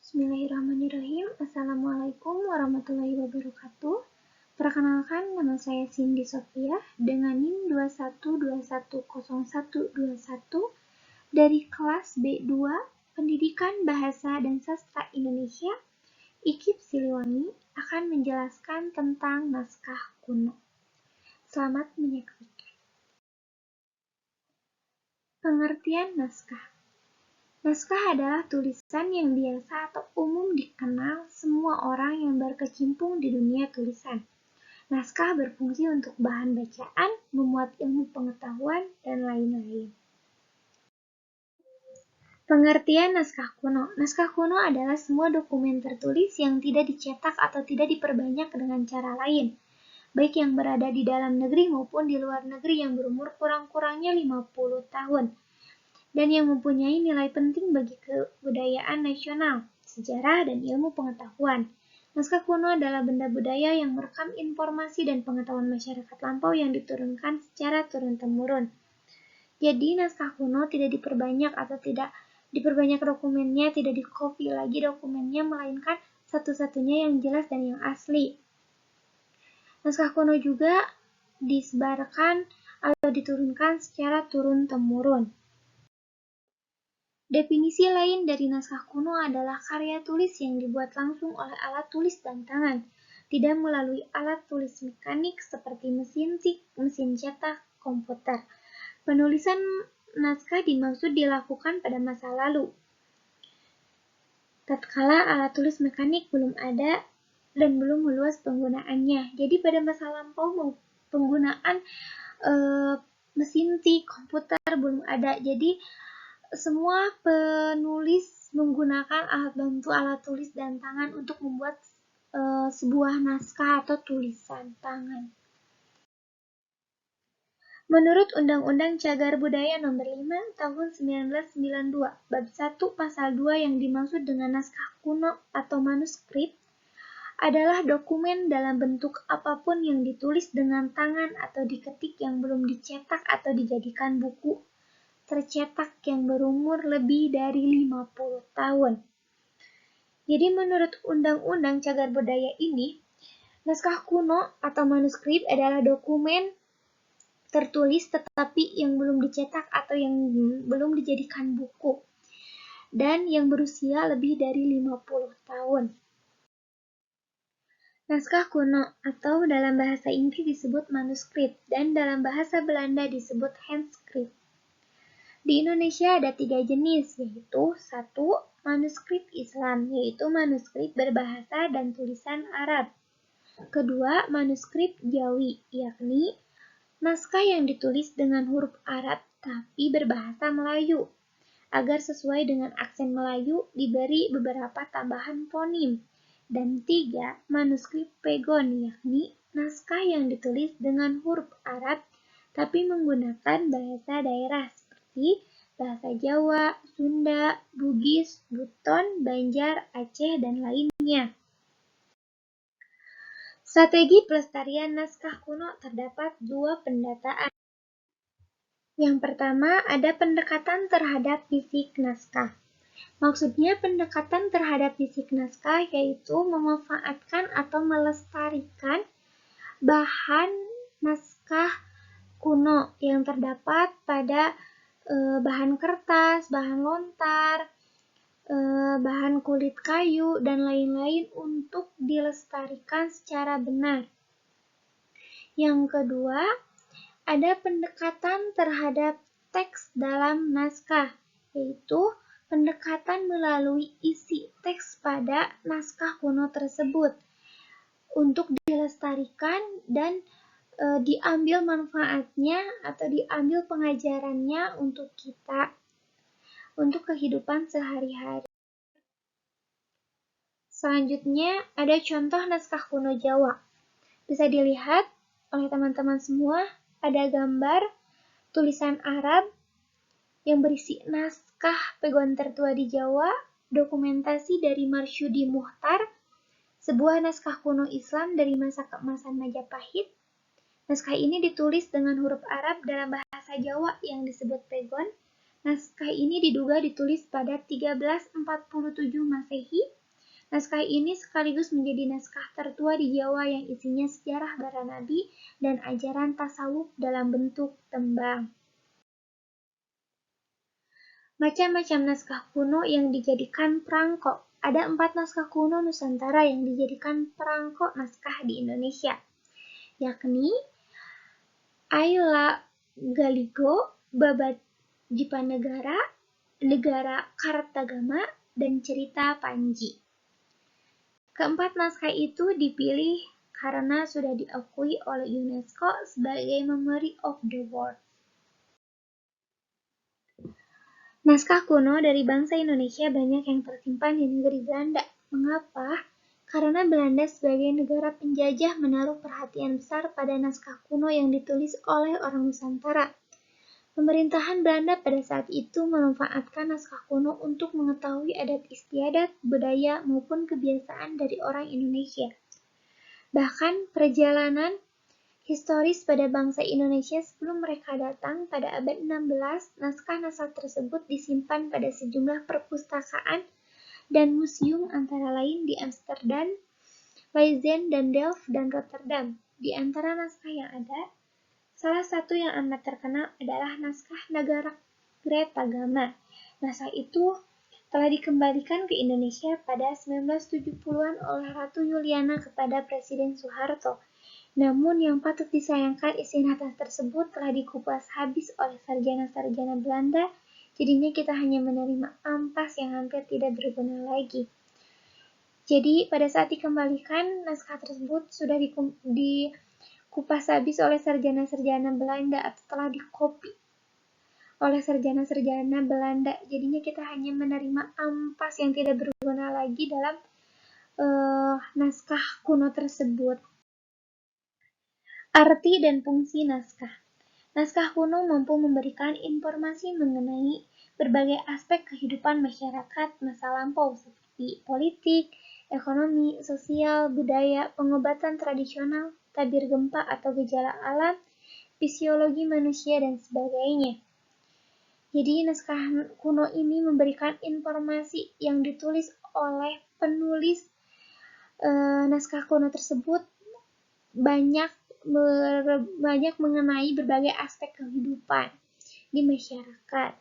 Bismillahirrahmanirrahim. Assalamualaikum warahmatullahi wabarakatuh. Perkenalkan, nama saya Cindy Sofia dengan NIM 21210121 dari kelas B2 Pendidikan Bahasa dan Sastra Indonesia IKIP Siliwangi akan menjelaskan tentang naskah kuno. Selamat menyaksikan. Pengertian naskah. Naskah adalah tulisan yang biasa atau umum dikenal semua orang yang berkecimpung di dunia tulisan. Naskah berfungsi untuk bahan bacaan, memuat ilmu pengetahuan, dan lain-lain. Pengertian naskah kuno. Naskah kuno adalah semua dokumen tertulis yang tidak dicetak atau tidak diperbanyak dengan cara lain, baik yang berada di dalam negeri maupun di luar negeri yang berumur kurang-kurangnya 50 tahun. Dan yang mempunyai nilai penting bagi kebudayaan nasional, sejarah, dan ilmu pengetahuan. Naskah kuno adalah benda budaya yang merekam informasi dan pengetahuan masyarakat lampau yang diturunkan secara turun-temurun. Jadi, naskah kuno tidak diperbanyak atau tidak diperbanyak dokumennya, tidak dikopi lagi dokumennya, melainkan satu-satunya yang jelas dan yang asli. Naskah kuno juga disebarkan atau diturunkan secara turun-temurun. Definisi lain dari naskah kuno adalah karya tulis yang dibuat langsung oleh alat tulis dan tangan, tidak melalui alat tulis mekanik seperti mesin tik, mesin cetak, komputer. Penulisan naskah dimaksud dilakukan pada masa lalu, tatkala alat tulis mekanik belum ada dan belum meluas penggunaannya. Jadi pada masa lampau penggunaan mesin tik, komputer belum ada. Jadi semua penulis menggunakan alat bantu alat tulis dan tangan untuk membuat sebuah naskah atau tulisan tangan. Menurut Undang-Undang Cagar Budaya Nomor 5 Tahun 1992, Bab 1 Pasal 2 yang dimaksud dengan naskah kuno atau manuskrip adalah dokumen dalam bentuk apapun yang ditulis dengan tangan atau diketik yang belum dicetak atau dijadikan buku tercetak yang berumur lebih dari 50 tahun. Jadi menurut Undang-Undang Cagar Budaya ini, naskah kuno atau manuskrip adalah dokumen tertulis tetapi yang belum dicetak atau yang belum dijadikan buku dan yang berusia lebih dari 50 tahun. Naskah kuno atau dalam bahasa Inggris disebut manuskrip dan dalam bahasa Belanda disebut handscript. Di Indonesia ada 3 jenis, yaitu 1. Manuskrip Islam, yaitu manuskrip berbahasa dan tulisan Arab. Kedua, manuskrip Jawi, yakni naskah yang ditulis dengan huruf Arab tapi berbahasa Melayu. Agar sesuai dengan aksen Melayu, diberi beberapa tambahan fonim. Dan 3. Manuskrip Pegon, yakni naskah yang ditulis dengan huruf Arab tapi menggunakan bahasa daerah seperti bahasa Jawa, Sunda, Bugis, Buton, Banjar, Aceh, dan lainnya. Strategi pelestarian naskah kuno terdapat 2 pendataan. Yang pertama, ada pendekatan terhadap fisik naskah. Maksudnya pendekatan terhadap fisik naskah yaitu memanfaatkan atau melestarikan bahan naskah kuno yang terdapat pada bahan kertas, bahan lontar, bahan kulit kayu, dan lain-lain untuk dilestarikan secara benar. Yang kedua, ada pendekatan terhadap teks dalam naskah, yaitu pendekatan melalui isi teks pada naskah kuno tersebut untuk dilestarikan dan diambil manfaatnya atau diambil pengajarannya untuk kita, untuk kehidupan sehari-hari. Selanjutnya, ada contoh naskah kuno Jawa. Bisa dilihat oleh teman-teman semua, ada gambar tulisan Arab yang berisi naskah pegon tertua di Jawa, dokumentasi dari Marsudi Muchtar, sebuah naskah kuno Islam dari masa keemasan Majapahit. Naskah ini ditulis dengan huruf Arab dalam bahasa Jawa yang disebut pegon, Naskah ini diduga ditulis pada 1347 Masehi. Naskah ini sekaligus menjadi naskah tertua di Jawa yang isinya sejarah para nabi dan ajaran tasawuf dalam bentuk tembang. Macam-macam naskah kuno yang dijadikan perangko. Ada 4 naskah kuno Nusantara yang dijadikan perangko naskah di Indonesia, yakni Aila Galigo, Babat Dipanegara, Negara Kartagama, dan Cerita Panji. Keempat naskah itu dipilih karena sudah diakui oleh UNESCO sebagai Memory of the World. Naskah kuno dari bangsa Indonesia banyak yang tersimpan di negeri Belanda. Mengapa? Karena Belanda sebagai negara penjajah menaruh perhatian besar pada naskah kuno yang ditulis oleh orang Nusantara. Pemerintahan Belanda pada saat itu memanfaatkan naskah kuno untuk mengetahui adat istiadat, budaya, maupun kebiasaan dari orang Indonesia. Bahkan perjalanan historis pada bangsa Indonesia sebelum mereka datang pada abad 16, naskah-naskah tersebut disimpan pada sejumlah perpustakaan dan museum antara lain di Amsterdam, Leiden, dan Delft, dan Rotterdam. Di antara naskah yang ada, salah satu yang amat terkenal adalah naskah Nagarakretagama. Naskah itu telah dikembalikan ke Indonesia pada 1970-an oleh Ratu Yuliana kepada Presiden Soeharto. Namun yang patut disayangkan isi naskah tersebut telah dikupas habis oleh sarjana-sarjana Belanda, jadinya kita hanya menerima ampas yang hampir tidak berguna lagi. Jadi pada saat dikembalikan, naskah tersebut sudah dikupas habis oleh sarjana-sarjana Belanda atau telah dikopi oleh sarjana-sarjana Belanda. Jadinya kita hanya menerima ampas yang tidak berguna lagi dalam naskah kuno tersebut. Arti dan fungsi naskah. Naskah kuno mampu memberikan informasi mengenai berbagai aspek kehidupan masyarakat masa lampau seperti politik, ekonomi, sosial, budaya, pengobatan tradisional, tabir gempa atau gejala alam, fisiologi manusia, dan sebagainya. Jadi naskah kuno ini memberikan informasi yang ditulis oleh penulis naskah kuno tersebut banyak mengenai berbagai aspek kehidupan di masyarakat.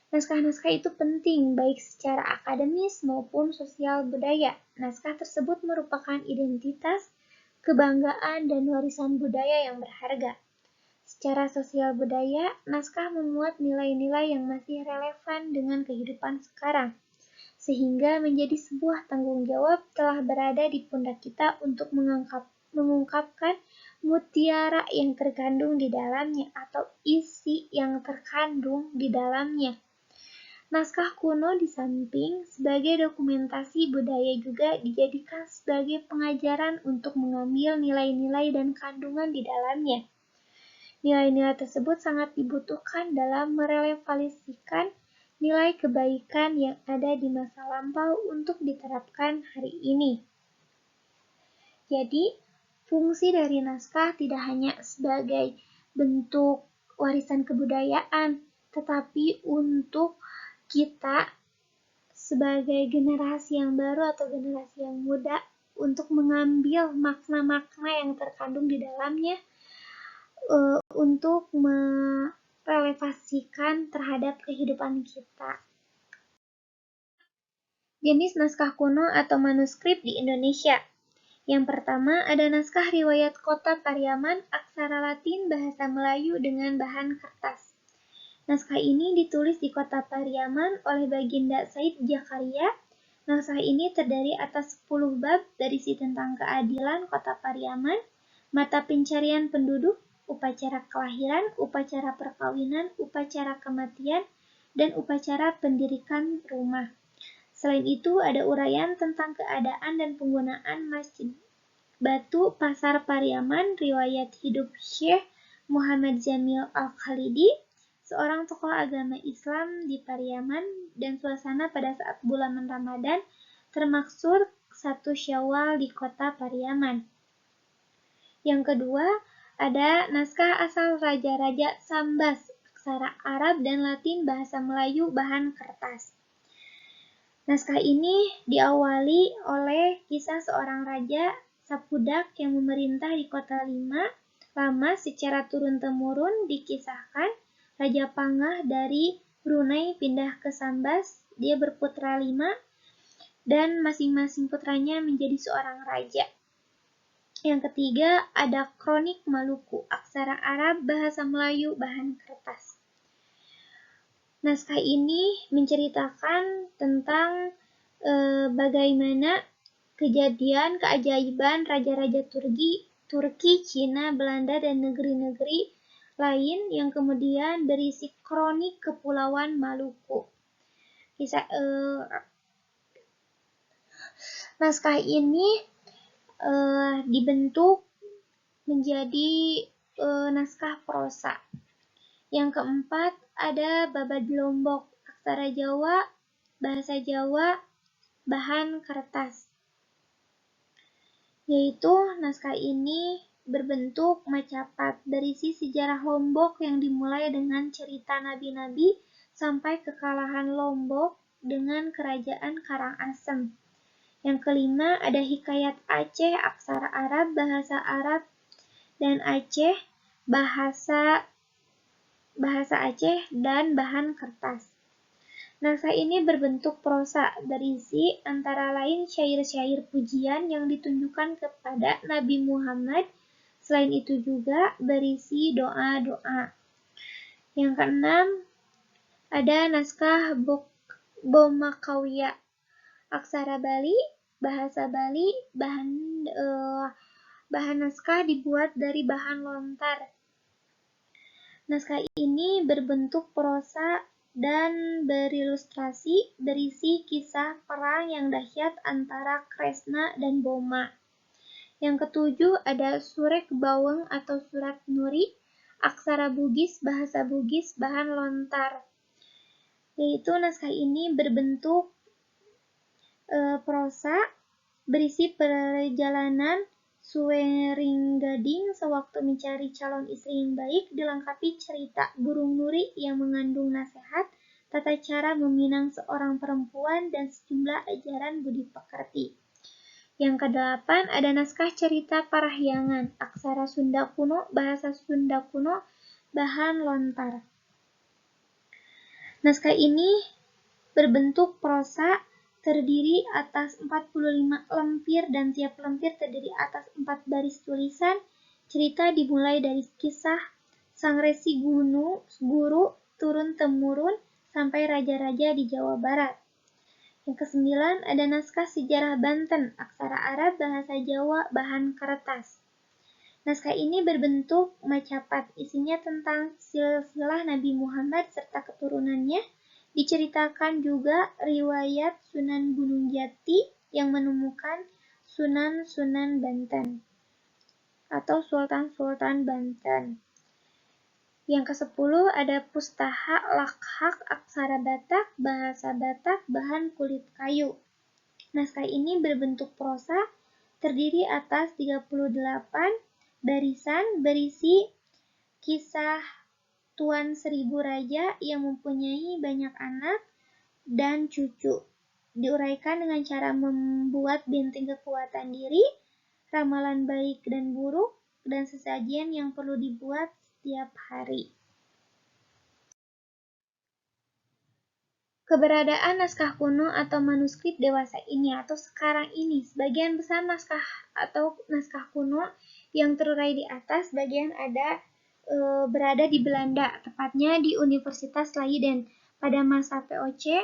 Naskah-naskah itu penting baik secara akademis maupun sosial budaya. Naskah tersebut merupakan identitas, kebanggaan, dan warisan budaya yang berharga. Secara sosial budaya, naskah memuat nilai-nilai yang masih relevan dengan kehidupan sekarang, sehingga menjadi sebuah tanggung jawab telah berada di pundak kita untuk mengungkapkan mutiara yang terkandung di dalamnya atau isi yang terkandung di dalamnya. Naskah kuno di samping sebagai dokumentasi budaya juga dijadikan sebagai pengajaran untuk mengambil nilai-nilai dan kandungan di dalamnya. Nilai-nilai tersebut sangat dibutuhkan dalam merelevasikan nilai kebaikan yang ada di masa lampau untuk diterapkan hari ini. Jadi, fungsi dari naskah tidak hanya sebagai bentuk warisan kebudayaan, tetapi untuk kita sebagai generasi yang baru atau generasi yang muda untuk mengambil makna-makna yang terkandung di dalamnya untuk merelevasikan terhadap kehidupan kita. Jenis naskah kuno atau manuskrip di Indonesia. Yang pertama ada naskah riwayat Kota Pariaman, aksara Latin bahasa Melayu dengan bahan kertas. Naskah ini ditulis di Kota Pariaman oleh Baginda Said Jakaria. Naskah ini terdiri atas 10 bab berisi tentang keadilan Kota Pariaman, mata pencarian penduduk, upacara kelahiran, upacara perkawinan, upacara kematian, dan upacara pendirikan rumah. Selain itu, ada uraian tentang keadaan dan penggunaan Masjid Batu Pasar Pariaman, riwayat hidup Syekh Muhammad Jamil Al-Khalidi, seorang tokoh agama Islam di Pariaman, dan suasana pada saat bulan Ramadan, termaksud 1 Syawal di kota Pariaman. Yang kedua, ada naskah asal Raja-Raja Sambas, aksara Arab dan Latin bahasa Melayu bahan kertas. Naskah ini diawali oleh kisah seorang raja Sapudak yang memerintah di kota lama secara turun-temurun. Dikisahkan Raja Pangah dari Brunei pindah ke Sambas. Dia berputra 5 dan masing-masing putranya menjadi seorang raja. Yang ketiga ada Kronik Maluku, aksara Arab bahasa Melayu bahan kertas. Naskah ini menceritakan tentang bagaimana kejadian keajaiban raja-raja Turki, Cina, Belanda, dan negeri-negeri lain yang kemudian berisi kronik Kepulauan Maluku. Naskah ini dibentuk menjadi naskah prosa. Yang keempat ada Babad Lombok, aksara Jawa, bahasa Jawa, bahan kertas. Yaitu naskah ini berbentuk macapat, berisi sejarah Lombok yang dimulai dengan cerita nabi-nabi sampai kekalahan Lombok dengan kerajaan Karangasem. Yang kelima ada Hikayat Aceh, aksara Arab, bahasa Arab, dan Aceh, bahasa Aceh, dan bahan kertas. Naskah ini berbentuk prosa, berisi antara lain syair-syair pujian yang ditunjukkan kepada Nabi Muhammad. Selain itu juga berisi doa-doa. Yang keenam ada naskah Bomakawiyah, aksara Bali, bahasa Bali, bahan naskah dibuat dari bahan lontar. Naskah ini berbentuk prosa dan berilustrasi, berisi kisah perang yang dahsyat antara Kresna dan Boma. Yang ketujuh ada Surek Bawang atau Surat Nuri, aksara Bugis, bahasa Bugis, bahan lontar. Yaitu naskah ini berbentuk prosa, berisi perjalanan Suweringgading sewaktu mencari calon istri yang baik, dilengkapi cerita burung nuri yang mengandung nasihat, tata cara meminang seorang perempuan, dan sejumlah ajaran budi pekerti. Yang kedelapan ada naskah cerita Parahyangan, aksara Sunda kuno, bahasa Sunda kuno, bahan lontar. Naskah ini berbentuk prosa, terdiri atas 45 lempir dan tiap lempir terdiri atas 4 baris tulisan. Cerita dimulai dari kisah sang resi guru turun-temurun sampai raja-raja di Jawa Barat. Yang kesembilan ada naskah sejarah Banten, aksara Arab, bahasa Jawa, bahan kertas. Naskah ini berbentuk macapat, isinya tentang silsilah Nabi Muhammad serta keturunannya. Diceritakan juga riwayat Sunan Gunung Jati yang menemukan Sunan-Sunan Banten atau Sultan-Sultan Banten. Yang ke-10 ada Pustaha Lakhak, aksara Batak, bahasa Batak, bahan kulit kayu. Naskah ini berbentuk prosa, terdiri atas 38 barisan, berisi kisah Tuan Seribu Raja yang mempunyai banyak anak dan cucu. Diuraikan dengan cara membuat benteng kekuatan diri, ramalan baik dan buruk, dan sesajen yang perlu dibuat setiap hari. Keberadaan naskah kuno atau manuskrip dewasa ini atau sekarang ini, sebagian besar naskah atau naskah kuno yang terurai di atas bagian berada di Belanda, tepatnya di Universitas Leiden. Pada masa VOC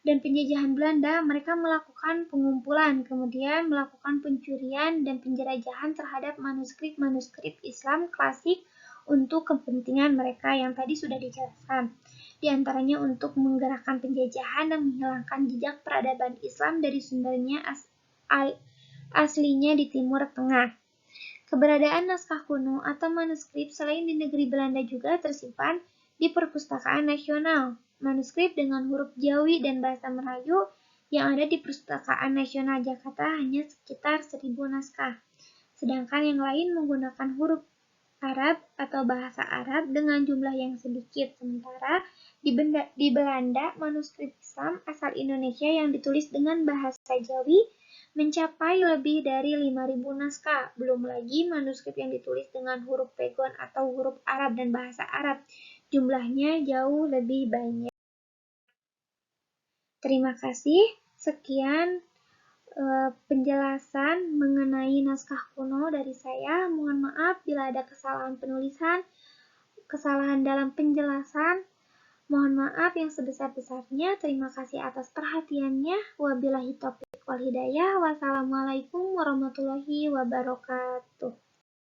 dan penjajahan Belanda, mereka melakukan pengumpulan, kemudian melakukan pencurian dan penjelajahan terhadap manuskrip-manuskrip Islam klasik untuk kepentingan mereka yang tadi sudah dijelaskan. Di antaranya untuk menggerakkan penjajahan dan menghilangkan jejak peradaban Islam dari sumbernya aslinya di Timur Tengah. Keberadaan naskah kuno atau manuskrip selain di negeri Belanda juga tersimpan di Perpustakaan Nasional. Manuskrip dengan huruf Jawi dan bahasa Melayu yang ada di Perpustakaan Nasional Jakarta hanya sekitar 1000 naskah. Sedangkan yang lain menggunakan huruf Arab atau bahasa Arab dengan jumlah yang sedikit, sementara di Belanda manuskrip Islam asal Indonesia yang ditulis dengan bahasa Jawi mencapai lebih dari 5.000 naskah, belum lagi manuskrip yang ditulis dengan huruf pegon atau huruf Arab dan bahasa Arab. Jumlahnya jauh lebih banyak. Terima kasih. Sekian penjelasan mengenai naskah kuno dari saya. Mohon maaf bila ada kesalahan penulisan, kesalahan dalam penjelasan. Mohon maaf yang sebesar-besarnya. Terima kasih atas perhatiannya. Wabillahi taufiq wal hidayah. Wassalamualaikum warahmatullahi wabarakatuh.